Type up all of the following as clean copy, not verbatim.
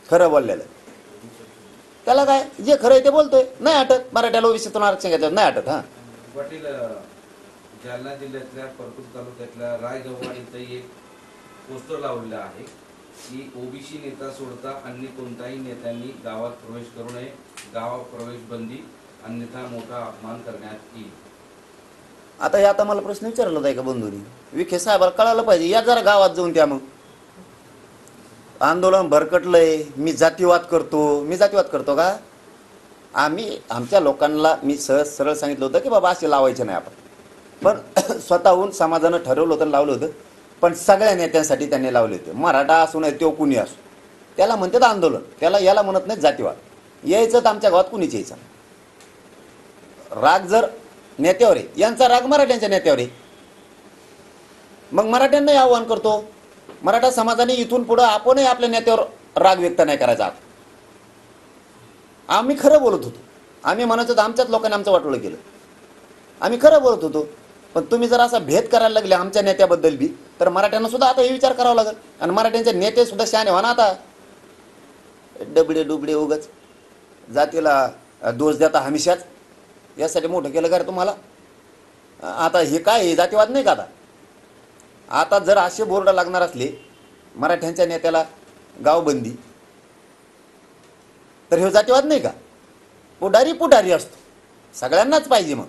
खरं बोललेलं. त्याला काय, जे खरं आहे ते बोलतोय. नाही अटक, मराठ्याला ओबीसीतून आरक्षण घेतलं नाही अटक. हां पाटील, जालना जिल्ह्यातल्या परतूर तालुक्यातल्या रायगव्हाण इथं एक पोस्टर लावलेलं आहे की ओबीसी नेता सोडता अन्य कोणत्याही नेत्यांनी गावात प्रवेश करू नये, गावात प्रवेश बंदी, अन्यथा मोठा अपमान करण्यात येईल. आता हे आता मला प्रश्न विचारला होता का बंधुनी, विखे साहेबाला कळालं पाहिजे. या जरा गावात जाऊन त्या मग आंदोलन भरकटलंय. मी जातीवाद करतो का? आम्ही आमच्या लोकांना मी सहज सरळ सांगितलं होतं की बाबा असे लावायचे नाही आपण. पण स्वतःहून समाजानं ठरवलं होतं, लावलं होतं. पण सगळ्या नेत्यांसाठी त्यांनी लावले होते. मराठा असू नये तो कुणी असो, त्याला म्हणतात आंदोलन. त्याला याला म्हणत नाही जातीवाद. यायचं तर आमच्या गावात कुणीच यायचं. राग जर नेत्यावर आहे, यांचा राग मराठ्यांच्या नेत्यावर आहे. मग मराठ्यांनाही आव्हान करतो, मराठा समाजाने इथून पुढं आपणही आपल्या नेत्यावर राग व्यक्त नाही करायचा. आम्ही खरं बोलत होतो. आम्ही म्हणत होतो आमच्याच लोकांनी आमचं वाटोळं केलं. आम्ही खरं बोलत होतो. पण तुम्ही जर असा भेद करायला लागले आमच्या नेत्याबद्दल बी, तर मराठ्यांना सुद्धा आता हे विचार करावा लागेल. आणि मराठ्यांचे नेते सुद्धा शहाणे व्हा ना आता. डबडे उगच जातीला दोष देता हमेशाच. यासाठी मोठं केलं का रे तुम्हाला? आता हे काय जातीवाद नाही का? आता जर असे बोर्ड लागणार असले मराठ्यांच्या नेत्याला गावबंदी, तर हे जातीवाद नाही का? पुढारी असतो, सगळ्यांनाच पाहिजे. मग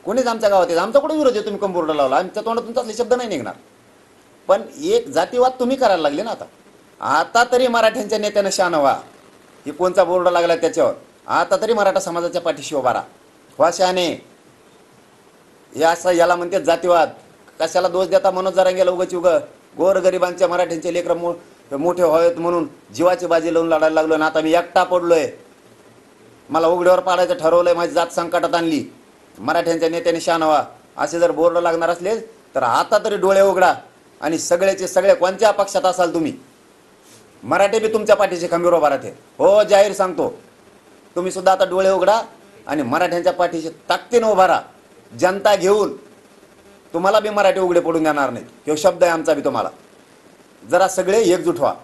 कोणीच आमच्या गावात येतं, आमचा कुठे विरोध आहे? तुम्ही कम बोर्ड लावला, आमच्या तोंडातून तसले शब्द नाही निघणार. पण एक जातीवाद तुम्ही करायला लागले ना. आता तरी मराठ्यांच्या नेत्यानं शान व्हा. हे कोणचा बोर्ड लागला त्याच्यावर आता तरी मराठा समाजाच्या पाठीशी उभा राहा. व्हा शहाणे. हे असं याला म्हणते जातीवाद. कशाला दोष देता? मनोज जरांगेला उगाच गोरगरिबांच्या मराठ्यांचे लेकर मोठे व्हावेत म्हणून जीवाची बाजी लावून लढायला लागलो. ना आता मी एकटा पडलोय, मला उघड्यावर पाडायचं ठरवलंय, माझी जात संकटात आणली. मराठ्यांच्या नेत्याने शान व्हा. असे जर बोर्ड लागणार असले तर आता तरी डोळे उघडा. आणि सगळ्याचे सगळे कोणत्या पक्षात असाल तुम्ही, मराठे बी तुमच्या पाठीशी खंबीर उभा राहते. हो, जाहीर सांगतो, तुम्ही सुद्धा आता डोळे उघडा आणि मराठ्यांच्या पाठीशी ताकदीनं उभा राहा. जनता घेऊन तुम्हाला बी मराठी उघडे पडून देणार नाही. हे शब्द आहे आमचा बी तुम्हाला. जरा सगळे एकजूट व्हा.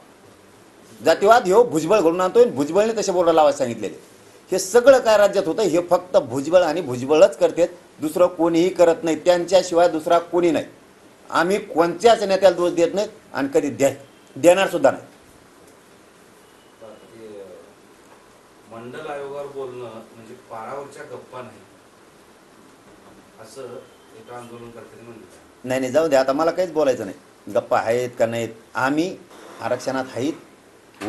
जातीवाद ह्यो भुजबळ घडून आणतोय. भुजबळने तसे बोर्ड लावायला सांगितलेले. हे सगळं काय राज्यात होतं हे फक्त भुजबळ आणि भुजबळच करतात. दुसरं कोणीही करत नाही. त्यांच्याशिवाय दुसरा कोणी नाही. आम्ही कोणत्याच नेत्याला दोष देत नाहीत आणि कधी देणार सुद्धा नाही. मंडल आयोगावर बोलणं म्हणजे पारावरच्या गप्पा नाही असं एक आंदोलनकर्त्यांनी म्हटलं. नाही जाऊ दे, आता मला काहीच बोलायचं नाही. गप्पा आहेत का नाहीत, आम्ही आरक्षणात आहेत,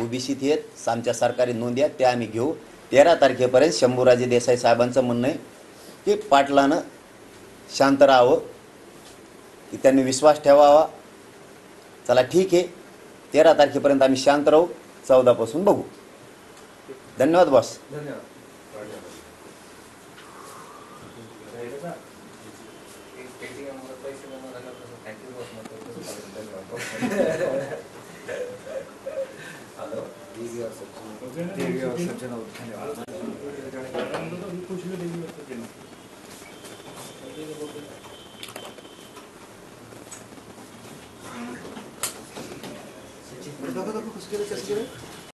ओबीसीत आहेत, आमच्या सरकारी नोंदी आहेत, त्या आम्ही घेऊ. 13 तारखेपर्यंत शंभूराजे देसाई साहेबांचं म्हणणं आहे की पाटलानं शांत राहावं, की त्यांनी विश्वास ठेवावा. चला ठीक आहे, 13 तारखेपर्यंत आम्ही शांत राहू. 14 पासून बघू. धन्यवाद बॉस. धन्यवाद. धन्यवाद.